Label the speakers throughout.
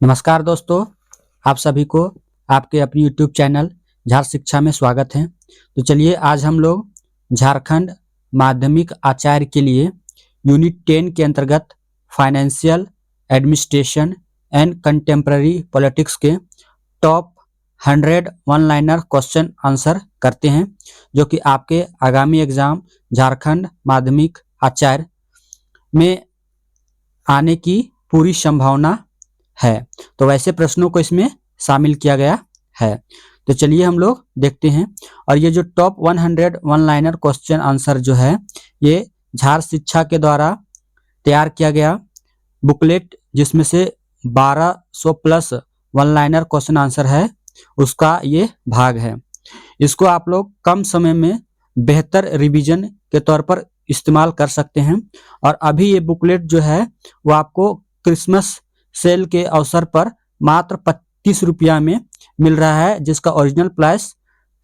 Speaker 1: नमस्कार दोस्तों, आप सभी को आपके अपनी यूट्यूब चैनल झार शिक्षा में स्वागत है। तो चलिए आज हम लोग झारखंड माध्यमिक आचार्य के लिए यूनिट 10 के अंतर्गत financial administration and contemporary politics के top 100 one liner question answer करते हैं, जो कि आपके आगामी एग्जाम झारखंड माध्यमिक आचार्य में आने की पूरी संभावना है। तो वैसे प्रश्नों को इसमें शामिल किया गया है। तो चलिए हम लोग देखते हैं। और ये जो top 100 one liner question answer जो है, ये झार शिक्षा के द्वारा तैयार किया गया बुकलेट, जिसमें से 1200 plus one liner question answer है, उसका ये भाग है। इसको आप लोग कम समय में बेहतर रिवीजन के तौर पर इस्तेमाल कर सकते हैं। और अभी ये बुकलेट जो है वो आपको क्रिसमस सेल के अवसर पर मात्र 25 रुपया में मिल रहा है, जिसका ओरिजिनल प्राइस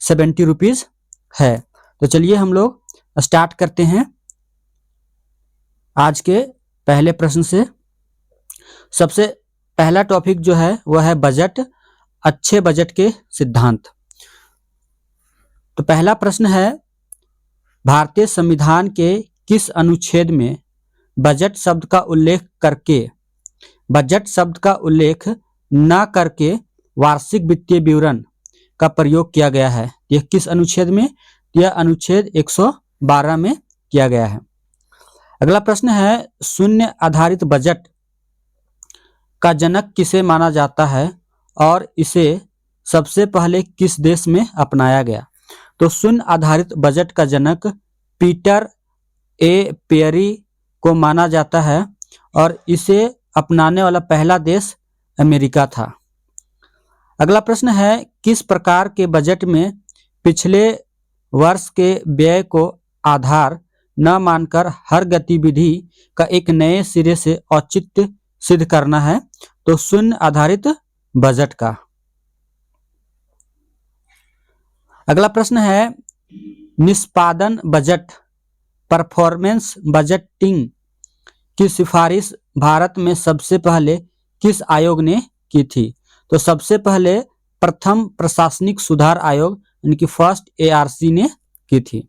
Speaker 1: 70 रुपीज है। तो चलिए हम लोग स्टार्ट करते हैं आज के पहले प्रश्न से। सबसे पहला टॉपिक जो है वह है बजट, अच्छे बजट के सिद्धांत। तो पहला प्रश्न है, भारतीय संविधान के किस अनुच्छेद में बजट शब्द का उल्लेख न करके वार्षिक वित्तीय विवरण का प्रयोग किया गया है? यह किस अनुच्छेद में? यह अनुच्छेद 112 में किया गया है। अगला प्रश्न है, शून्य आधारित बजट का जनक किसे माना जाता है और इसे सबसे पहले किस देश में अपनाया गया? तो शून्य आधारित बजट का जनक पीटर ए पेरी को माना जाता है और इसे अपनाने वाला पहला देश अमेरिका था। अगला प्रश्न है, किस प्रकार के बजट में पिछले वर्ष के व्यय को आधार न मानकर हर गतिविधि का एक नए सिरे से औचित्य सिद्ध करना है? तो शून्य आधारित बजट का। अगला प्रश्न है, निष्पादन बजट परफॉर्मेंस बजटिंग की सिफारिश भारत में सबसे पहले किस आयोग ने की थी? तो सबसे पहले प्रथम प्रशासनिक सुधार आयोग यानी कि फर्स्ट ARC ने की थी।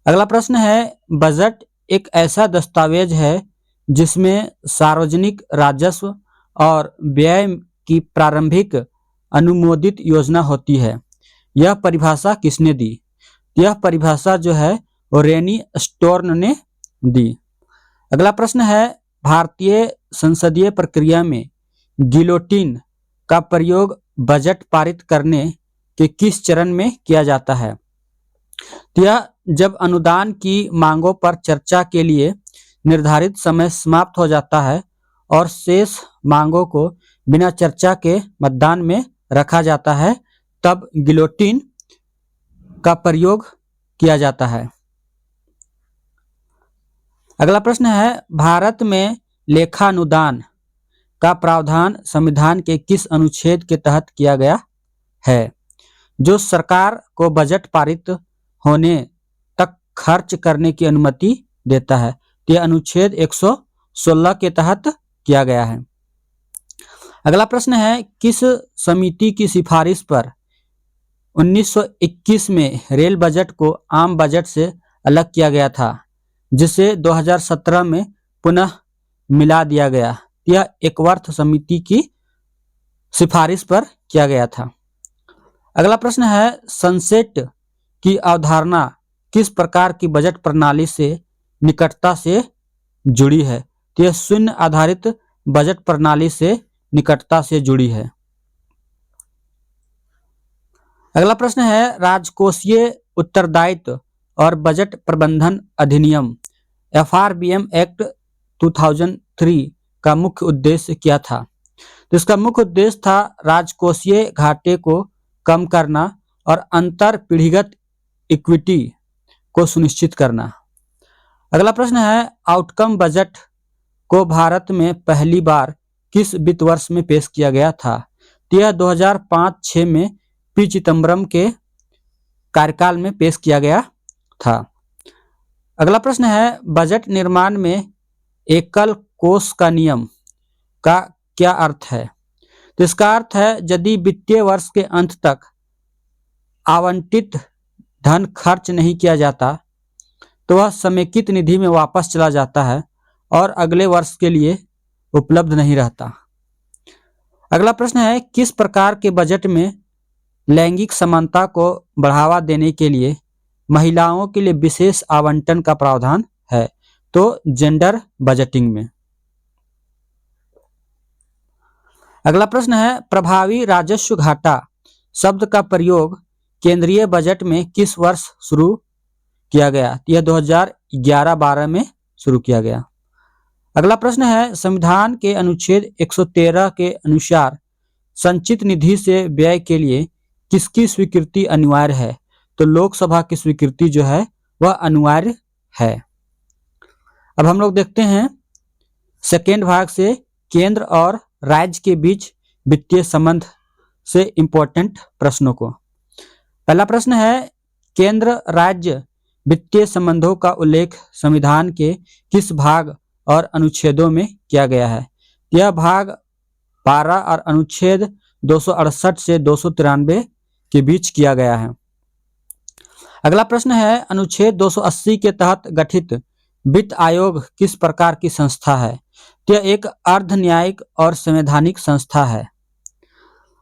Speaker 1: अगला प्रश्न है, बजट एक ऐसा दस्तावेज है जिसमें सार्वजनिक राजस्व और व्यय की प्रारंभिक अनुमोदित योजना होती है। यह परिभाषा किसने दी? यह परिभाषा जो है वो रेनी स्टोर्न ने दी। अगला प्रश्न है, भारतीय संसदीय प्रक्रिया में गिलोटिन का प्रयोग बजट पारित करने के किस चरण में किया जाता है? यह जब अनुदान की मांगों पर चर्चा के लिए निर्धारित समय समाप्त हो जाता है और शेष मांगों को बिना चर्चा के मतदान में रखा जाता है, तब गिलोटिन का प्रयोग किया जाता है। अगला प्रश्न है, भारत में लेखानुदान का प्रावधान संविधान के किस अनुच्छेद के तहत किया गया है, जो सरकार को बजट पारित होने तक खर्च करने की अनुमति देता है? यह अनुच्छेद 116 के तहत किया गया है। अगला प्रश्न है, किस समिति की सिफारिश पर 1921 में रेल बजट को आम बजट से अलग किया गया था, जिसे 2017 में पुनः मिला दिया गया? यह एकवर्थ समिति की सिफारिश पर किया गया था। अगला प्रश्न है, सनसेट की अवधारणा किस प्रकार की बजट प्रणाली से निकटता से जुड़ी है? यह शून्य आधारित बजट प्रणाली से निकटता से जुड़ी है। अगला प्रश्न है, राजकोषीय उत्तरदायित्व और बजट प्रबंधन अधिनियम FRBM एक्ट 2003 का मुख्य उद्देश्य क्या था? तो इसका मुख्य उद्देश्य था राजकोषीय घाटे को कम करना और अंतर पीढ़ीगत इक्विटी को सुनिश्चित करना। अगला प्रश्न है, आउटकम बजट को भारत में पहली बार किस वित्त वर्ष में पेश किया गया था? यह 2005-06 में पी चिदम्बरम के कार्यकाल में पेश किया गया था। अगला प्रश्न है, बजट निर्माण में एकल कोष का नियम का क्या अर्थ है? तो इसका अर्थ है यदि वित्तीय वर्ष के अंत तक आवंटित धन खर्च नहीं किया जाता तो वह समेकित निधि में वापस चला जाता है और अगले वर्ष के लिए उपलब्ध नहीं रहता। अगला प्रश्न है, किस प्रकार के बजट में लैंगिक समानता को बढ़ावा देने के लिए महिलाओं के लिए विशेष आवंटन का प्रावधान है? तो जेंडर बजटिंग में। अगला प्रश्न है, प्रभावी राजस्व घाटा शब्द का प्रयोग केंद्रीय बजट में किस वर्ष शुरू किया गया? यह 2011-12 में शुरू किया गया। अगला प्रश्न है, संविधान के अनुच्छेद 113 के अनुसार संचित निधि से व्यय के लिए किसकी स्वीकृति अनिवार्य है? तो लोकसभा की स्वीकृति जो है वह अनिवार्य है। अब हम लोग देखते हैं सेकेंड भाग से केंद्र और राज्य के बीच वित्तीय संबंध से इंपॉर्टेंट प्रश्नों को। पहला प्रश्न है, केंद्र राज्य वित्तीय संबंधों का उल्लेख संविधान के किस भाग और अनुच्छेदों में किया गया है? यह भाग 12 और अनुच्छेद 268 से 293 के बीच किया गया है। अगला प्रश्न है, अनुच्छेद 280 के तहत गठित वित्त आयोग किस प्रकार की संस्था है? यह एक अर्ध न्यायिक और संवैधानिक संस्था है।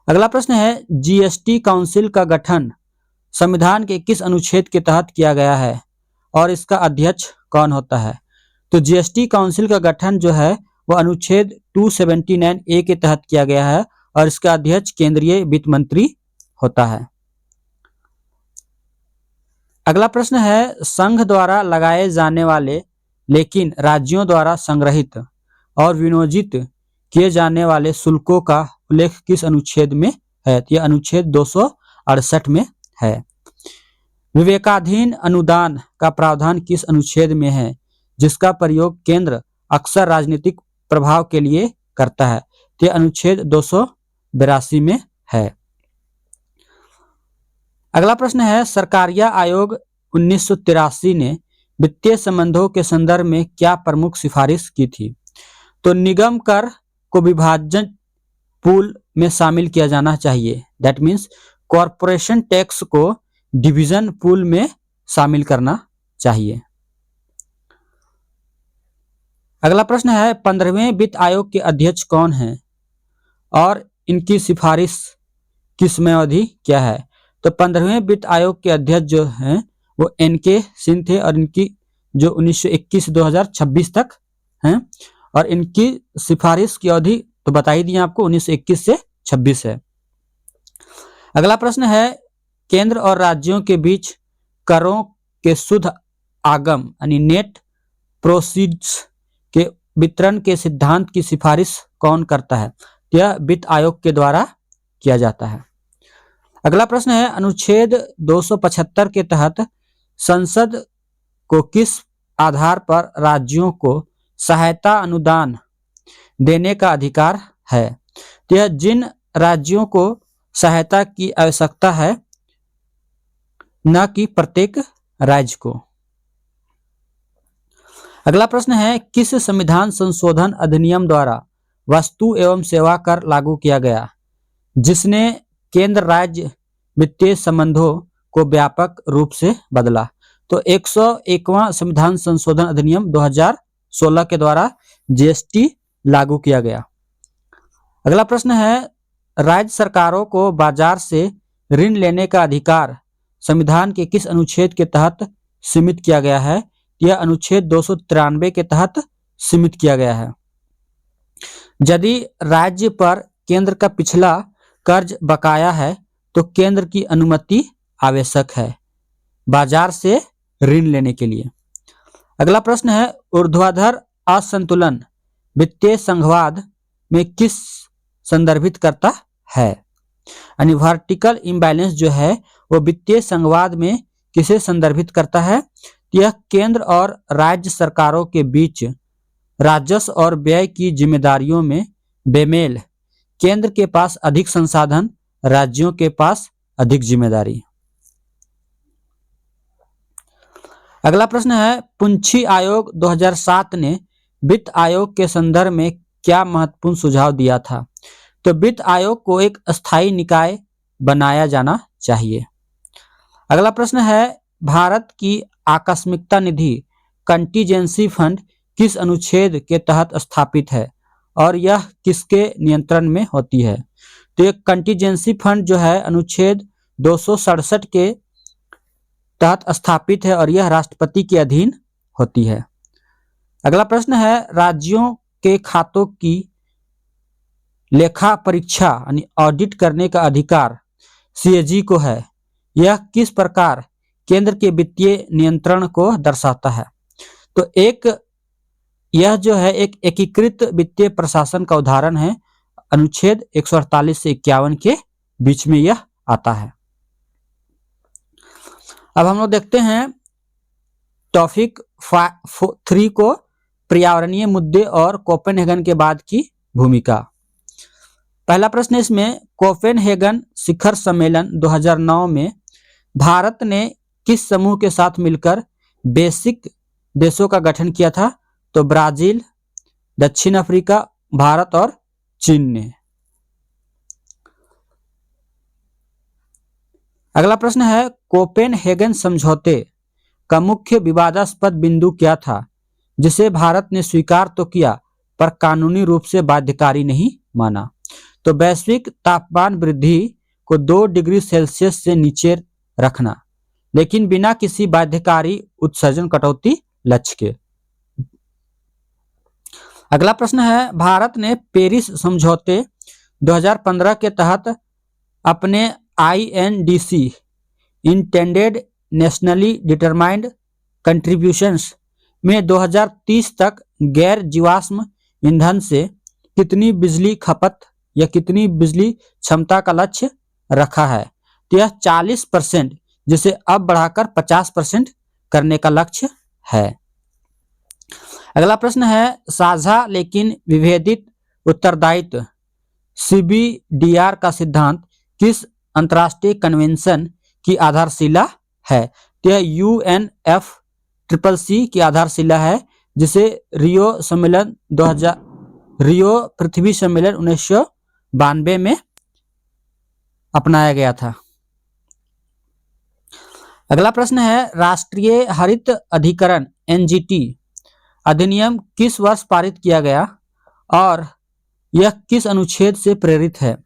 Speaker 1: अगला प्रश्न है, जीएसटी काउंसिल का गठन संविधान के किस अनुच्छेद के तहत किया गया है और इसका अध्यक्ष कौन होता है? तो जीएसटी काउंसिल का गठन जो है वह अनुच्छेद 279A के तहत किया गया है और इसका अध्यक्ष केंद्रीय वित्त मंत्री होता है। अगला प्रश्न है, संघ द्वारा लगाए जाने वाले लेकिन राज्यों द्वारा संग्रहित और विनियोजित किए जाने वाले शुल्कों का उल्लेख किस अनुच्छेद में है? यह अनुच्छेद 268 में है। विवेकाधीन अनुदान का प्रावधान किस अनुच्छेद में है जिसका प्रयोग केंद्र अक्सर राजनीतिक प्रभाव के लिए करता है? यह अनुच्छेद 282 में है। अगला प्रश्न है, सरकारिया आयोग 1983 ने वित्तीय संबंधों के संदर्भ में क्या प्रमुख सिफारिश की थी? तो निगम कर को विभाजन पूल में शामिल किया जाना चाहिए। दैट मीन्स कॉरपोरेशन टैक्स को डिवीजन पूल में शामिल करना चाहिए। अगला प्रश्न है, 15वें वित्त आयोग के अध्यक्ष कौन हैं और इनकी सिफारिश की समयावधि क्या है? तो 15वें वित्त आयोग के अध्यक्ष जो हैं वो एनके सिंह थे और इनकी जो 1921 से 2026 तक हैं और इनकी सिफारिश की अवधि तो बता ही दी आपको 1921 से 26 है। अगला प्रश्न है, केंद्र और राज्यों के बीच करों के शुद्ध आगम यानी नेट प्रोसीड्स के वितरण के सिद्धांत की सिफारिश कौन करता है? यह वित्त आयोग के द्वारा किया जाता है। अगला प्रश्न है, अनुच्छेद 275 के तहत संसद को किस आधार पर राज्यों को सहायता अनुदान देने का अधिकार है? यह जिन राज्यों को सहायता की आवश्यकता है न कि प्रत्येक राज्य को। अगला प्रश्न है, किस संविधान संशोधन अधिनियम द्वारा वस्तु एवं सेवा कर लागू किया गया जिसने केंद्र राज्य वित्तीय संबंधों को व्यापक रूप से बदला? तो 101वां संविधान संशोधन अधिनियम 2016 के द्वारा जीएसटी लागू किया गया। अगला प्रश्न है, राज्य सरकारों को बाजार से ऋण लेने का अधिकार संविधान के किस अनुच्छेद के तहत सीमित किया गया है? यह अनुच्छेद 293 के तहत सीमित किया गया है। यदि राज्य पर केंद्र का पिछला कर्ज बकाया है तो केंद्र की अनुमति आवश्यक है बाजार से ऋण लेने के लिए। अगला प्रश्न है, ऊर्ध्वाधर असंतुलन वित्तीय संघवाद में किस संदर्भित करता है? यानी वर्टिकल इम्बैलेंस जो है वो वित्तीय संघवाद में किसे संदर्भित करता है? यह केंद्र और राज्य सरकारों के बीच राजस्व और व्यय की जिम्मेदारियों में बेमेल, केंद्र के पास अधिक संसाधन, राज्यों के पास अधिक जिम्मेदारी। अगला प्रश्न है, पुंछी आयोग 2007 ने वित्त आयोग के संदर्भ में क्या महत्वपूर्ण सुझाव दिया था? तो वित्त आयोग को एक अस्थायी निकाय बनाया जाना चाहिए। अगला प्रश्न है, भारत की आकस्मिकता निधि कंटीजेंसी फंड किस अनुच्छेद के तहत स्थापित है और यह किसके नियंत्रण में होती है? तो ये कंटीजेंसी फंड जो है अनुच्छेद 267 के तहत स्थापित है और यह राष्ट्रपति के अधीन होती है। अगला प्रश्न है, राज्यों के खातों की लेखा परीक्षा यानी ऑडिट करने का अधिकार सीएजी को है। यह किस प्रकार केंद्र के वित्तीय नियंत्रण को दर्शाता है? तो यह जो है एक एकीकृत वित्तीय प्रशासन का उदाहरण है। अनुच्छेद 148 से 51 के बीच में यह आता है। अब हम लोग देखते हैं टॉपिक 3 को, पर्यावरणीय मुद्दे और कोपेनहेगन के बाद की भूमिका। पहला प्रश्न इसमें, कोपेनहेगन शिखर सम्मेलन 2009 में भारत ने किस समूह के साथ मिलकर बेसिक देशों का गठन किया था? तो ब्राजील, दक्षिण अफ्रीका, भारत और चीन ने। अगला प्रश्न है, कोपेनहेगन समझौते का मुख्य विवादास्पद बिंदु क्या था जिसे भारत ने स्वीकार तो किया पर कानूनी रूप से बाध्यकारी नहीं माना? तो वैश्विक तापमान वृद्धि को 2 डिग्री सेल्सियस से नीचे रखना, लेकिन बिना किसी बाध्यकारी उत्सर्जन कटौती लक्ष्य के। अगला प्रश्न है, भारत ने पेरिस समझौते 2015 के तहत अपने INDC intended nationally determined contributions में 2030 तक गैर जीवाश्म ईंधन से कितनी बिजली खपत या कितनी बिजली क्षमता का लक्ष्य रखा है? तो यह 40%, जिसे अब बढ़ाकर 50% करने का लक्ष्य है। अगला प्रश्न है, साझा लेकिन विभेदित उत्तरदायित्व CBDR का सिद्धांत किस अंतर्राष्ट्रीय कन्वेंशन की आधारशिला है? तो यह UNFCCC की आधारशिला है, जिसे रियो पृथ्वी सम्मेलन 1992 में अपनाया गया था। अगला प्रश्न है, राष्ट्रीय हरित अधिकरण NGT अधिनियम किस वर्ष पारित किया गया और यह किस अनुच्छेद से प्रेरित है?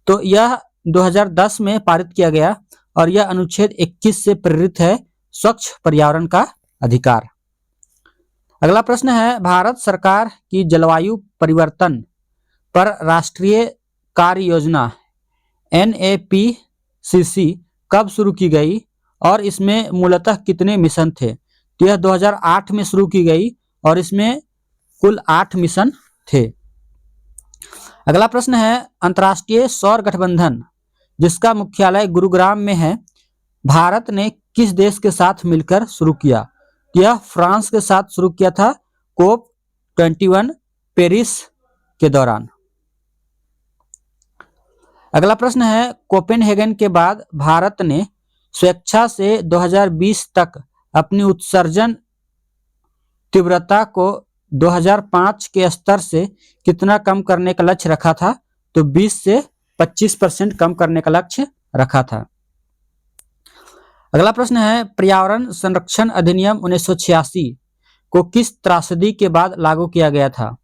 Speaker 1: तो यह 2010 में पारित किया गया और यह अनुच्छेद 21 से प्रेरित है, स्वच्छ पर्यावरण का अधिकार। अगला प्रश्न है, भारत सरकार की जलवायु परिवर्तन पर राष्ट्रीय कार्य योजना NAPCC कब शुरू की गई और इसमें मूलतः कितने मिशन थे? तो यह 2008 में शुरू की गई और इसमें कुल 8 मिशन थे। अगला प्रश्न है, अंतर्राष्ट्रीय सौर गठबंधन जिसका मुख्यालय गुरुग्राम में है, भारत ने किस देश के साथ मिलकर शुरू किया? यह फ्रांस के साथ शुरू किया था COP21 पेरिस के दौरान। अगला प्रश्न है, कोपेनहेगन के बाद भारत ने स्वेच्छा से 2020 तक अपनी उत्सर्जन तीव्रता को 2005 के स्तर से कितना कम करने का लक्ष्य रखा था? तो 20 से 25% कम करने का लक्ष्य रखा था। अगला प्रश्न है, पर्यावरण संरक्षण अधिनियम 1986 को किस त्रासदी के बाद लागू किया गया था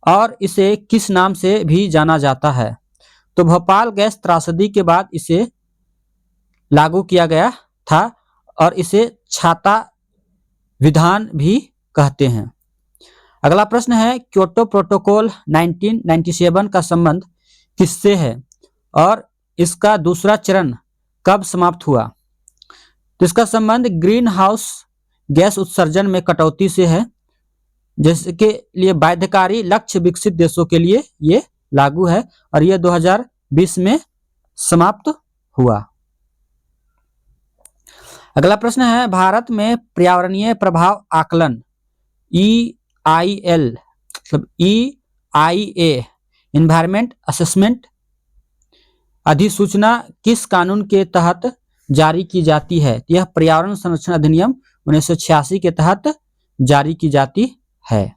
Speaker 1: और इसे किस नाम से भी जाना जाता है? तो भोपाल गैस त्रासदी के बाद इसे लागू किया गया था और इसे छाता विधान भी कहते हैं। अगला प्रश्न है, क्योटो प्रोटोकॉल 1997 का संबंध किससे है और इसका दूसरा चरण कब समाप्त हुआ? तो इसका संबंध ग्रीन हाउस गैस उत्सर्जन में कटौती से है, जिसके लिए बाध्यकारी लक्ष्य विकसित देशों के लिए ये लागू है और यह 2020 में समाप्त हुआ। अगला प्रश्न है, भारत में पर्यावरणीय प्रभाव आकलन EIA इन्वायरमेंट असेसमेंट अधिसूचना किस कानून के तहत जारी की जाती है? यह पर्यावरण संरक्षण अधिनियम 1986 के तहत जारी की जाती है।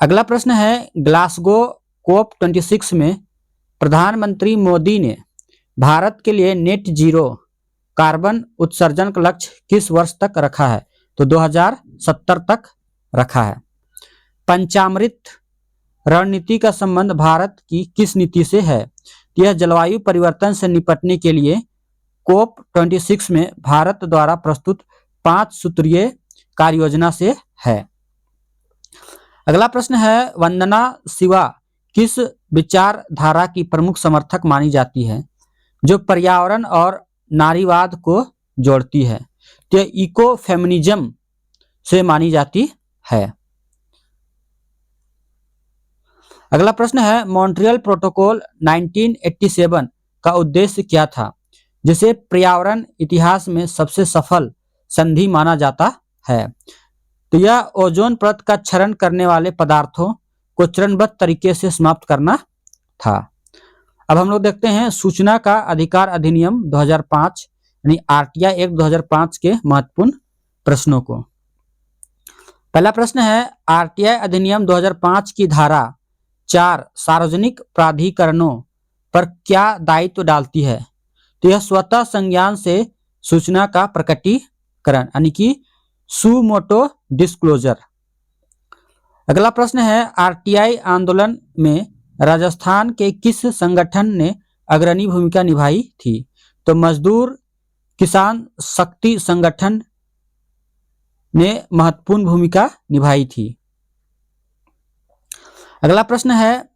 Speaker 1: अगला प्रश्न है, ग्लासगो कोप 26 में प्रधानमंत्री मोदी ने भारत के लिए नेट जीरो कार्बन उत्सर्जन का लक्ष्य किस वर्ष तक रखा है? तो 2070 तक रखा है। पंचामृत रणनीति का संबंध भारत की किस नीति से है? यह जलवायु परिवर्तन से निपटने के लिए कोप 26 में भारत द्वारा प्रस्तुत 5 सूत्रीय कार्य योजना से है। अगला प्रश्न है, वंदना शिवा किस विचारधारा की प्रमुख समर्थक मानी जाती है जो पर्यावरण और नारीवाद को जोड़ती है? तो इको फेमिनिज्म से मानी जाती है। अगला प्रश्न है, मॉन्ट्रियल प्रोटोकॉल 1987 का उद्देश्य क्या था जिसे पर्यावरण इतिहास में सबसे सफल संधि माना जाता है? तो यह ओजोन परत का क्षरण करने वाले पदार्थों को चरणबद्ध तरीके से समाप्त करना था। अब हम लोग देखते हैं सूचना का अधिकार अधिनियम 2005 यानी आरटीआई एक्ट 2005 के महत्वपूर्ण प्रश्नों को। पहला प्रश्न है, आरटीआई अधिनियम 2005 की धारा 4 सार्वजनिक प्राधिकरणों पर क्या दायित्व डालती है? तो यह स्वतः संज्ञान से सूचना का प्रकटीकरण यानी कि सुमोटो डिस्क्लोजर। अगला प्रश्न है, आरटीआई आंदोलन में राजस्थान के किस संगठन ने अग्रणी भूमिका निभाई थी? तो मजदूर किसान शक्ति संगठन ने महत्वपूर्ण भूमिका निभाई थी। अगला प्रश्न है,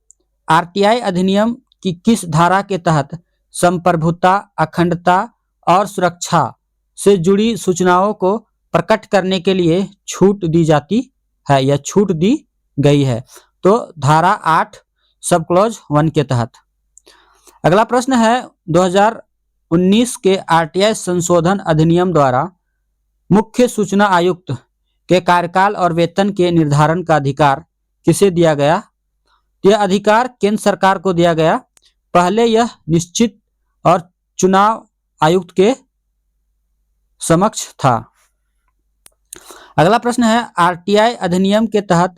Speaker 1: आरटीआई अधिनियम की किस धारा के तहत संप्रभुता, अखंडता और सुरक्षा से जुड़ी सूचनाओं को प्रकट करने के लिए छूट दी जाती है या छूट दी गई है? तो धारा 8 सब क्लॉज 1 के तहत। अगला प्रश्न है, 2019 के आरटीआई संशोधन अधिनियम द्वारा मुख्य सूचना आयुक्त के कार्यकाल और वेतन के निर्धारण का अधिकार किसे दिया गया? यह अधिकार केंद्र सरकार को दिया गया। पहले यह निश्चित और चुनाव आयुक्त के समक्ष था। अगला प्रश्न है, आरटीआई अधिनियम के तहत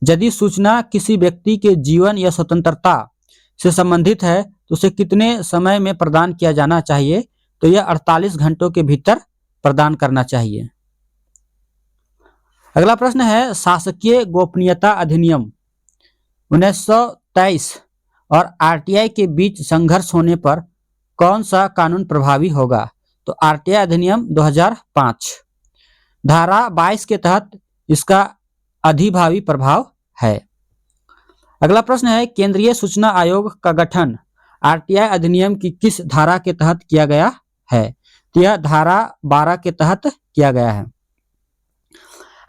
Speaker 1: यदि सूचना किसी व्यक्ति के जीवन या स्वतंत्रता से संबंधित है तो उसे कितने समय में प्रदान किया जाना चाहिए? तो यह 48 घंटों के भीतर प्रदान करना चाहिए। अगला प्रश्न है, शासकीय गोपनीयता अधिनियम 1923 और आरटीआई के बीच संघर्ष होने पर कौन सा कानून प्रभावी होगा? तो आरटीआई अधिनियम 2005 धारा 22 के तहत इसका अधिभावी प्रभाव है। अगला प्रश्न है, केंद्रीय सूचना आयोग का गठन आरटीआई अधिनियम की किस धारा के तहत किया गया है? तो यह धारा 12 के तहत किया गया है।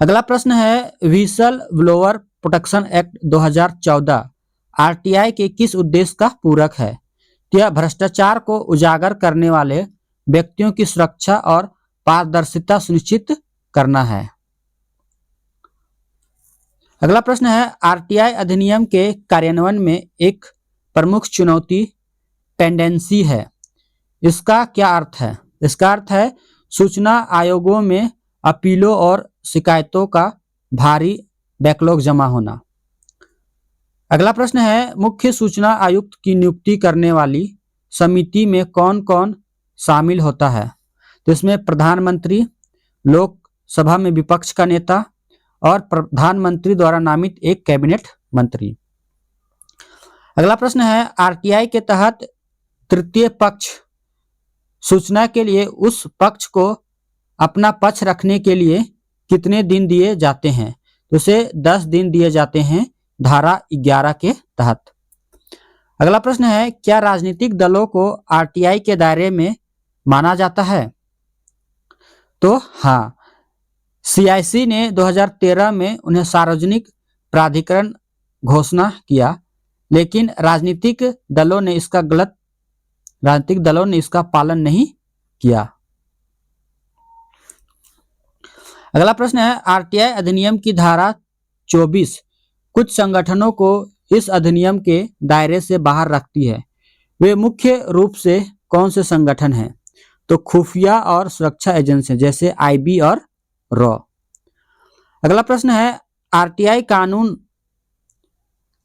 Speaker 1: अगला प्रश्न है, whistle blower protection act 2014 RTI के किस उद्देश्य का पूरक है? तो यह भ्रष्टाचार को उजागर करने वाले व्यक्तियों की सुरक्षा और पारदर्शिता सुनिश्चित करना है। अगला प्रश्न है, आरटीआई अधिनियम के कार्यान्वयन में एक प्रमुख चुनौती पेंडेंसी है। इसका क्या अर्थ है? इसका अर्थ है सूचना आयोगों में अपीलों और शिकायतों का भारी बैकलॉग जमा होना। अगला प्रश्न है, मुख्य सूचना आयुक्त की नियुक्ति करने वाली समिति में कौन कौन शामिल होता है? तो इसमें प्रधानमंत्री, लोकसभा में विपक्ष का नेता और प्रधानमंत्री द्वारा नामित एक कैबिनेट मंत्री। अगला प्रश्न है, आरटीआई के तहत तृतीय पक्ष सूचना के लिए उस पक्ष को अपना पक्ष रखने के लिए कितने दिन दिए जाते हैं? तो उसे 10 दिन दिए जाते हैं धारा 11 के तहत। अगला प्रश्न है, क्या राजनीतिक दलों को आरटीआई के दायरे में माना जाता है? तो हाँ, सीआईसी ने 2013 में उन्हें सार्वजनिक प्राधिकरण घोषणा किया, लेकिन राजनीतिक दलों ने इसका पालन नहीं किया। अगला प्रश्न है, आरटीआई अधिनियम की धारा 24 कुछ संगठनों को इस अधिनियम के दायरे से बाहर रखती है। वे मुख्य रूप से कौन से संगठन हैं? तो खुफिया और सुरक्षा एजेंसी जैसे आईबी और रॉ। अगला प्रश्न है, आरटीआई कानून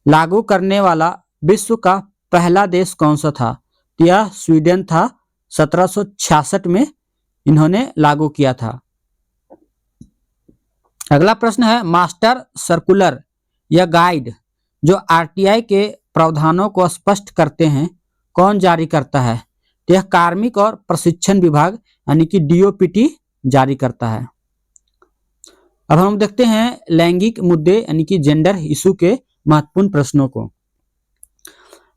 Speaker 1: लागू करने वाला विश्व का पहला देश कौन सा था? यह स्वीडन था। 1766 में इन्होंने लागू किया था। अगला प्रश्न है, मास्टर सर्कुलर या गाइड जो आरटीआई के प्रावधानों को स्पष्ट करते हैं कौन जारी करता है? यह कार्मिक और प्रशिक्षण विभाग यानी कि डीओपीटी जारी करता है। अब हम देखते हैं लैंगिक मुद्दे यानी कि जेंडर इशू के महत्वपूर्ण प्रश्नों को।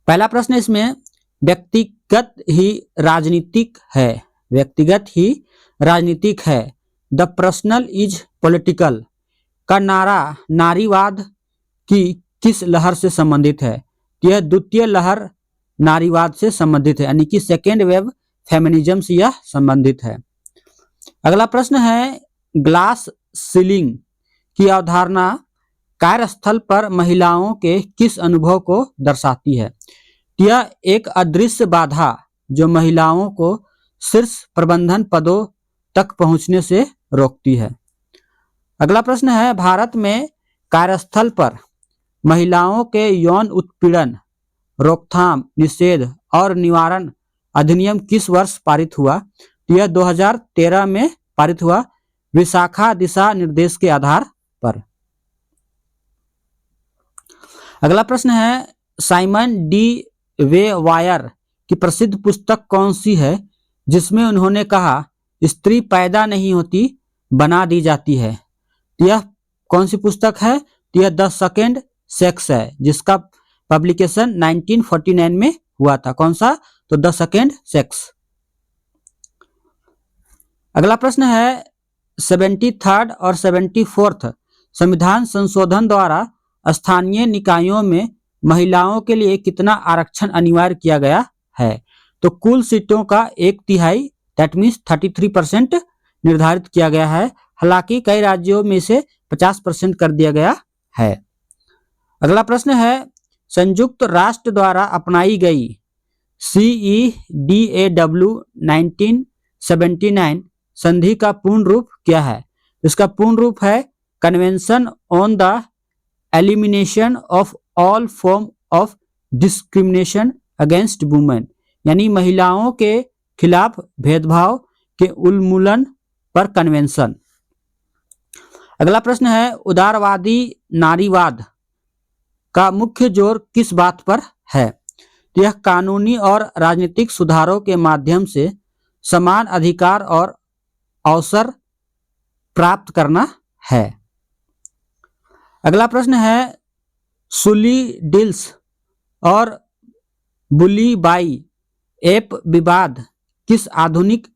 Speaker 1: पहला प्रश्न इसमें, व्यक्तिगत ही राजनीतिक है, व्यक्तिगत ही राजनीतिक है, द पर्सनल इज पॉलिटिकल का नारा नारीवाद की किस लहर से संबंधित है? यह द्वितीय लहर नारीवाद से संबंधित है यानी कि सेकेंड वेव फेमिनिज्म से यह संबंधित है। अगला प्रश्न है, ग्लास सीलिंग की अवधारणा कार्यस्थल पर महिलाओं के किस अनुभव को दर्शाती है? यह एक अदृश्य बाधा जो महिलाओं को शीर्ष प्रबंधन पदों तक पहुंचने से रोकती है। अगला प्रश्न है, भारत में कार्यस्थल पर महिलाओं के यौन उत्पीड़न रोकथाम, निषेध और निवारण अधिनियम किस वर्ष पारित हुआ? यह 2013 में पारित हुआ, विशाखा दिशा निर्देश के आधार पर। अगला प्रश्न है, साइमन डी वेवायर की प्रसिद्ध पुस्तक कौन सी है जिसमें उन्होंने कहा स्त्री पैदा नहीं होती बना दी जाती है? यह कौन सी पुस्तक है? यह द सेकेंड सेक्स है जिसका पब्लिकेशन 1949 में हुआ था। कौन सा? तो द सेकेंड सेक्स। अगला प्रश्न है, 73rd और 74th संविधान संशोधन द्वारा स्थानीय निकायों में महिलाओं के लिए कितना आरक्षण अनिवार्य किया गया है? तो कुल सीटों का 1/3 दैट मीन्स 33% निर्धारित किया गया है। हालांकि कई राज्यों में से 50% कर दिया गया है। अगला प्रश्न है, संयुक्त राष्ट्र द्वारा अपनाई गई CEDAW 1979 संधि का पूर्ण रूप क्या है? इसका पूर्ण रूप है convention on the elimination of all form of discrimination against women यानी महिलाओं के खिलाफ भेदभाव के उन्मूलन पर कन्वेंशन। अगला प्रश्न है, उदारवादी नारीवाद का मुख्य जोर किस बात पर है? यह कानूनी और राजनीतिक सुधारों के माध्यम से समान अधिकार और अवसर प्राप्त करना है। अगला प्रश्न है, सुली डिल्स और बुली बाई एप विवाद किस आधुनिक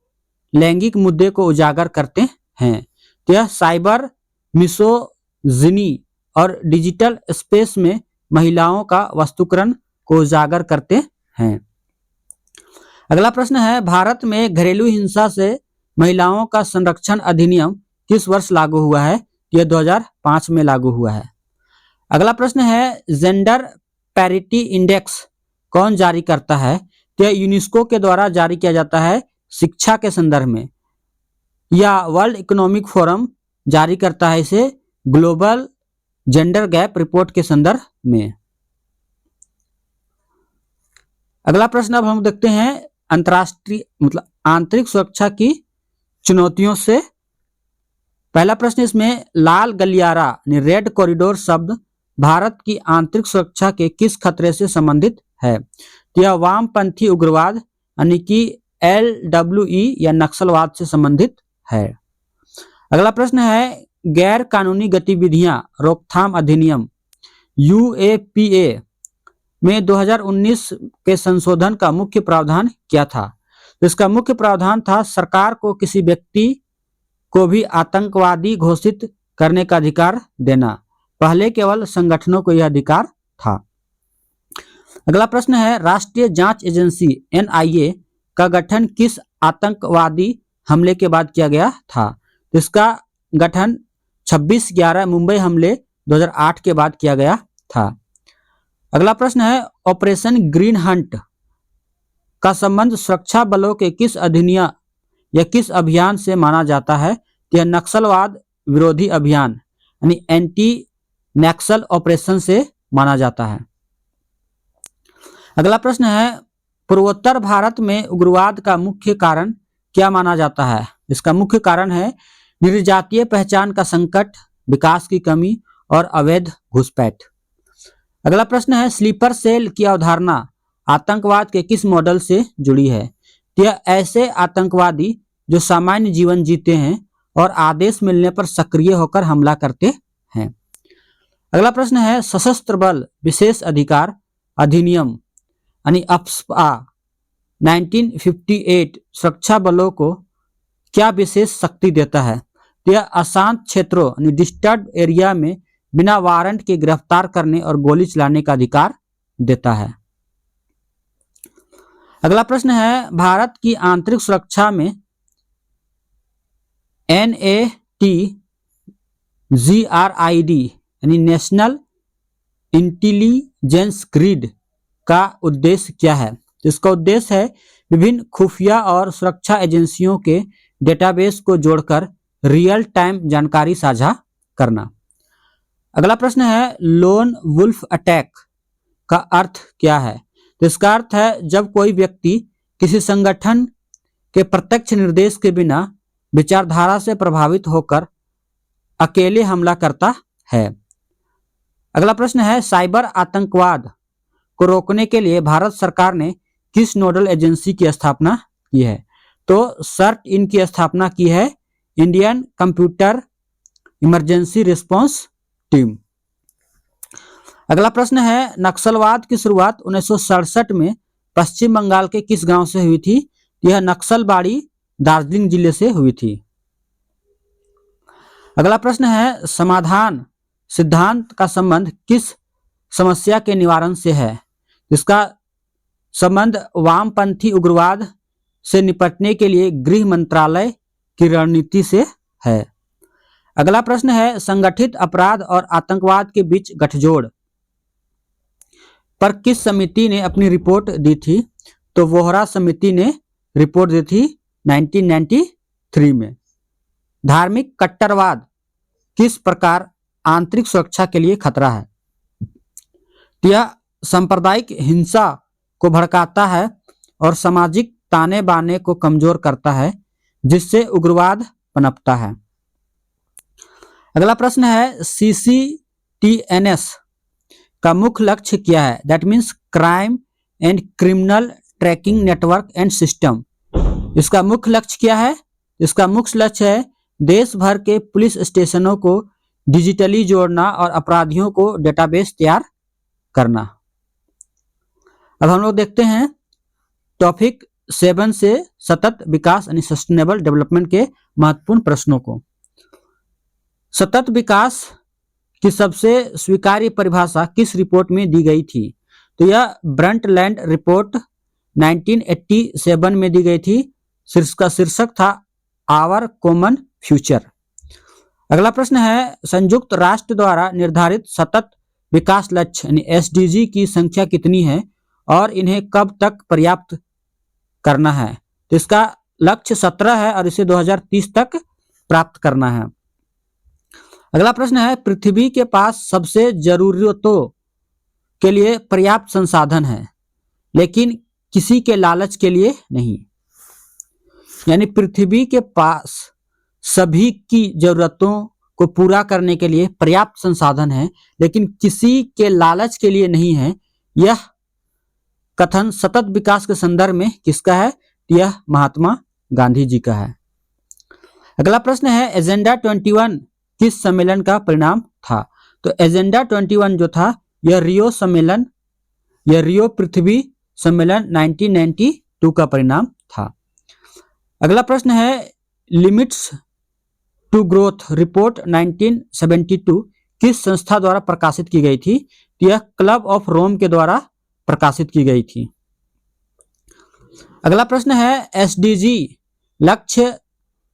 Speaker 1: लैंगिक मुद्दे को उजागर करते हैं? यह साइबर मिसोजिनी और डिजिटल स्पेस में महिलाओं का वस्तुकरण को उजागर करते हैं। अगला प्रश्न है, भारत में घरेलू हिंसा से महिलाओं का संरक्षण अधिनियम किस वर्ष लागू हुआ है? यह 2005 में लागू हुआ है। अगला प्रश्न है, जेंडर पैरिटी इंडेक्स कौन जारी करता है? यह यूनेस्को के द्वारा जारी किया जाता है शिक्षा के संदर्भ में, या वर्ल्ड इकोनॉमिक फोरम जारी करता है इसे ग्लोबल जेंडर गैप रिपोर्ट के संदर्भ में। अगला प्रश्न अब हम देखते हैं अंतरराष्ट्रीय मतलब आंतरिक सुरक्षा की चुनौतियों से। पहला प्रश्न इसमें, लाल गलियारा रेड कॉरिडोर शब्द भारत की आंतरिक सुरक्षा के किस खतरे से संबंधित है? यह वामपंथी उग्रवाद यानी कि LWE या नक्सलवाद से संबंधित है। अगला प्रश्न है, गैर कानूनी गतिविधियां रोकथाम अधिनियम UAPA में 2019 के संशोधन का मुख्य प्रावधान क्या था? इसका मुख्य प्रावधान था सरकार को किसी व्यक्ति को भी आतंकवादी घोषित करने का अधिकार देना। पहले केवल संगठनों को यह अधिकार था। अगला प्रश्न है, राष्ट्रीय जांच एजेंसी NIA का गठन किस आतंकवादी हमले के बाद किया गया था? इसका गठन 26/11 मुंबई हमले 2008 के बाद किया गया था। अगला प्रश्न है, ऑपरेशन ग्रीन हंट का संबंध सुरक्षा बलों के किस अधिनियम या किस अभियान से माना जाता है? यह नक्सलवाद विरोधी अभियान यानी एंटी नक्सल ऑपरेशन से माना जाता है। अगला प्रश्न है, पूर्वोत्तर भारत में उग्रवाद का मुख्य कारण क्या माना जाता है? इसका मुख्य कारण है निर्जातीय पहचान का संकट, विकास की कमी और अवैध घुसपैठ। अगला प्रश्न है, स्लीपर सेल की अवधारणा आतंकवाद के किस मॉडल से जुड़ी है? यह ऐसे आतंकवादी जो सामान्य जीवन जीते हैं और आदेश मिलने पर सक्रिय होकर हमला करते हैं। अगला प्रश्न है, सशस्त्र बल विशेष अधिकार अधिनियम यानी अफ्स्पा 1958 सुरक्षा बलों को क्या विशेष शक्ति देता है? यह अशांत क्षेत्रों यानी डिस्टर्ब एरिया में बिना वारंट के गिरफ्तार करने और गोली चलाने का अधिकार देता है। अगला प्रश्न है, भारत की आंतरिक सुरक्षा में NATGRID यानी नेशनल इंटेलिजेंस ग्रिड का उद्देश्य क्या है? तो इसका उद्देश्य है विभिन्न खुफिया और सुरक्षा एजेंसियों के डेटाबेस को जोड़कर रियल टाइम जानकारी साझा करना। अगला प्रश्न है, लोन वुल्फ अटैक का अर्थ क्या है? तो इसका अर्थ है जब कोई व्यक्ति किसी संगठन के प्रत्यक्ष निर्देश के बिना विचारधारा से प्रभावित होकर अकेले हमला करता है। अगला प्रश्न है, साइबर आतंकवाद को रोकने के लिए भारत सरकार ने किस नोडल एजेंसी की स्थापना की है? तो सर्ट इनकी स्थापना की है Indian computer emergency response team. अगला प्रश्न है, नक्सलवाद की शुरुआत 1967 में पश्चिम बंगाल के किस गांव से हुई थी? यह नक्सलबाड़ी दार्जिलिंग जिले से हुई थी। अगला प्रश्न है, समाधान सिद्धांत का संबंध किस समस्या के निवारण से है? इसका संबंध वामपंथी उग्रवाद से निपटने के लिए गृह मंत्रालय की रणनीति से है। अगला प्रश्न है, संगठित अपराध और आतंकवाद के बीच गठजोड़ पर किस समिति ने अपनी रिपोर्ट दी थी? तो वोहरा समिति ने रिपोर्ट दी थी 1993 में। धार्मिक कट्टरवाद किस प्रकार आंतरिक सुरक्षा के लिए खतरा है? यह सांप्रदायिक हिंसा को भड़काता है और सामाजिक ताने बाने को कमजोर करता है, जिससे उग्रवाद पनपता है। अगला प्रश्न है, CCTNS का मुख्य लक्ष्य क्या है? That means crime and criminal tracking network and system. इसका मुख्य लक्ष्य क्या है? इसका मुख्य लक्ष्य है देश भर के पुलिस स्टेशनों को डिजिटली जोड़ना और अपराधियों को डेटाबेस तैयार करना। अब हम लोग देखते हैं टॉपिक 7 से सतत विकास यानी सस्टेनेबल डेवलपमेंट के महत्वपूर्ण प्रश्नों को। सतत विकास की सबसे स्वीकार्य परिभाषा किस रिपोर्ट में दी गई थी? तो यह ब्रंटलैंड रिपोर्ट 1987 में दी गई थी। इसका शीर्षक था आवर कॉमन फ्यूचर। अगला प्रश्न है, संयुक्त राष्ट्र द्वारा निर्धारित सतत विकास लक्ष्य यानी SDG की संख्या कितनी है और इन्हें कब तक पर्याप्त करना है? तो इसका लक्ष्य 17 है और इसे 2030 तक प्राप्त करना है। अगला प्रश्न है, पृथ्वी के पास सबसे जरूरतों के लिए पर्याप्त संसाधन है लेकिन किसी के लालच के लिए नहीं। यानी पृथ्वी के पास सभी की जरूरतों को पूरा करने के लिए पर्याप्त संसाधन है लेकिन किसी के लालच के लिए नहीं है। यह कथन सतत विकास के संदर्भ में किसका है? यह महात्मा गांधी जी का है। अगला प्रश्न है, एजेंडा 21 किस सम्मेलन का परिणाम था? तो एजेंडा 21 जो था यह रियो सम्मेलन, यह रियो पृथ्वी सम्मेलन 1992 का परिणाम था। अगला प्रश्न है, लिमिट्स टू ग्रोथ रिपोर्ट 1972 किस संस्था द्वारा प्रकाशित की गई थी? यह क्लब ऑफ रोम के द्वारा प्रकाशित की गई थी। अगला प्रश्न है, SDG लक्ष्य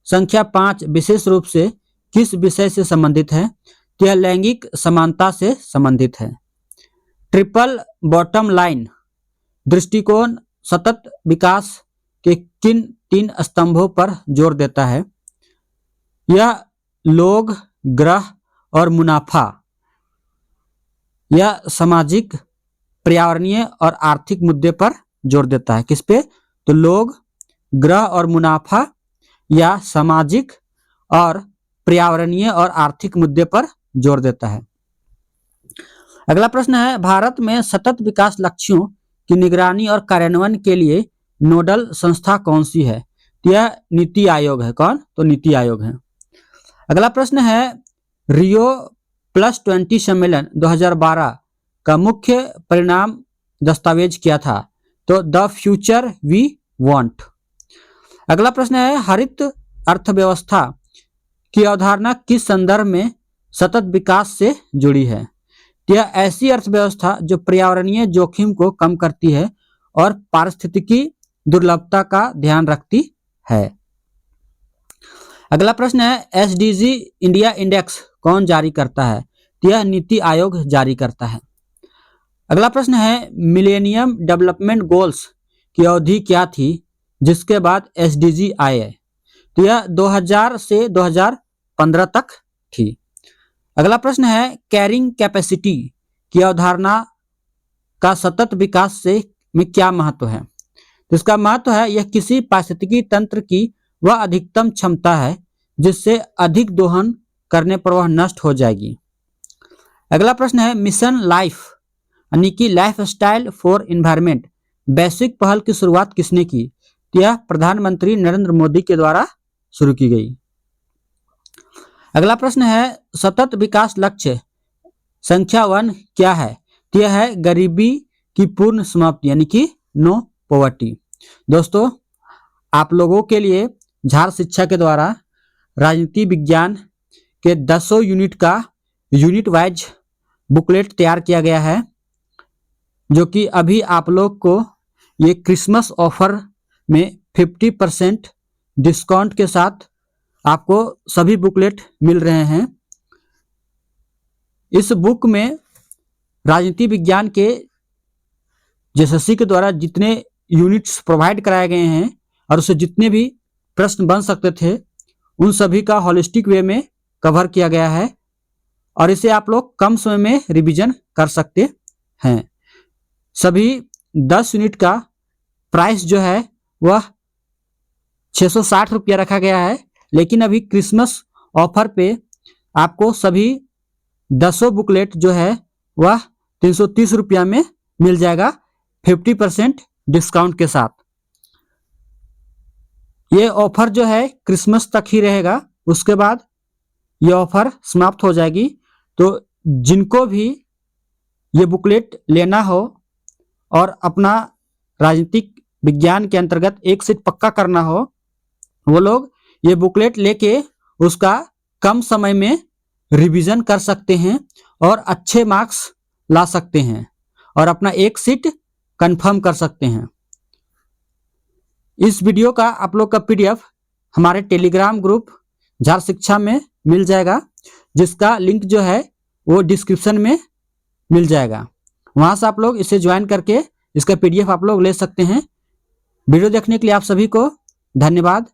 Speaker 1: संख्या 5 विशेष रूप से किस विषय से संबंधित है? यह लैंगिक समानता से संबंधित है। ट्रिपल बॉटम लाइन दृष्टिकोण सतत विकास के किन 3 स्तंभों पर जोर देता है? यह लोग, ग्रह और मुनाफा यह सामाजिक, पर्यावरणीय और आर्थिक मुद्दे पर जोर देता है। किस पे? तो लोग, ग्रह और मुनाफा, या सामाजिक और पर्यावरणीय और आर्थिक मुद्दे पर जोर देता है। अगला प्रश्न है, भारत में सतत विकास लक्ष्यों की निगरानी और कार्यान्वयन के लिए नोडल संस्था कौन सी है? यह नीति आयोग है। कौन? तो नीति आयोग है। अगला प्रश्न है, Rio+20 सम्मेलन 2012 का मुख्य परिणाम दस्तावेज क्या था? तो द फ्यूचर वी वांट। अगला प्रश्न है, हरित अर्थव्यवस्था की अवधारणा किस संदर्भ में सतत विकास से जुड़ी है? यह ऐसी अर्थव्यवस्था जो पर्यावरणीय जोखिम को कम करती है और पारिस्थितिकी दुर्लभता का ध्यान रखती है। अगला प्रश्न है, एसडीजी इंडिया इंडेक्स कौन जारी करता है? यह नीति आयोग जारी करता है। अगला प्रश्न है, मिलेनियम डेवलपमेंट गोल्स की अवधि क्या थी जिसके बाद एसडीजी आए? तो यह 2000 से 2015 तक थी। अगला प्रश्न है, कैरिंग कैपेसिटी की अवधारणा का सतत विकास से में क्या महत्व है? तो इसका महत्व है, यह किसी पारिस्थितिकी तंत्र की वह अधिकतम क्षमता है जिससे अधिक दोहन करने पर वह नष्ट हो जाएगी। अगला प्रश्न है, मिशन लाइफ यानी कि लाइफ स्टाइल फॉर एनवायरमेंट वैश्विक पहल की शुरुआत किसने की? यह प्रधानमंत्री नरेंद्र मोदी के द्वारा शुरू की गई। अगला प्रश्न है, सतत विकास लक्ष्य संख्या 1 क्या है? यह है गरीबी की पूर्ण समाप्ति यानी कि नो पॉवर्टी। दोस्तों, आप लोगों के लिए झार शिक्षा के द्वारा राजनीति विज्ञान के 10 यूनिट का यूनिट वाइज बुकलेट तैयार किया गया है, जो कि अभी आप लोग को ये क्रिसमस ऑफर में 50% डिस्काउंट के साथ आपको सभी बुकलेट मिल रहे हैं। इस बुक में राजनीति विज्ञान के जेएसएससी के द्वारा जितने यूनिट्स प्रोवाइड कराए गए हैं और उससे जितने भी प्रश्न बन सकते थे उन सभी का होलिस्टिक वे में कवर किया गया है और इसे आप लोग कम समय में रिवीजन कर सकते हैं। सभी 10 यूनिट का प्राइस जो है वह 660 रुपया रखा गया है, लेकिन अभी क्रिसमस ऑफर पे आपको सभी 10 बुकलेट जो है वह 330 रुपया में मिल जाएगा 50% डिस्काउंट के साथ। ये ऑफर जो है क्रिसमस तक ही रहेगा, उसके बाद ये ऑफर समाप्त हो जाएगी। तो जिनको भी ये बुकलेट लेना हो और अपना राजनीतिक विज्ञान के अंतर्गत एक सीट पक्का करना हो, वो लोग ये बुकलेट लेके उसका कम समय में रिवीजन कर सकते हैं और अच्छे मार्क्स ला सकते हैं और अपना एक सीट कंफर्म कर सकते हैं। इस वीडियो का आप लोग का पीडीएफ हमारे टेलीग्राम ग्रुप झार शिक्षा में मिल जाएगा, जिसका लिंक जो है वो डिस्क्रिप्शन में मिल जाएगा। वहां से आप लोग इसे ज्वाइन करके इसका पीडीएफ आप लोग ले सकते हैं। वीडियो देखने के लिए आप सभी को धन्यवाद।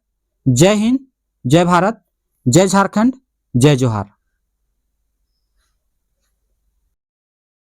Speaker 1: जय हिंद, जय भारत, जय झारखंड, जय जोहार।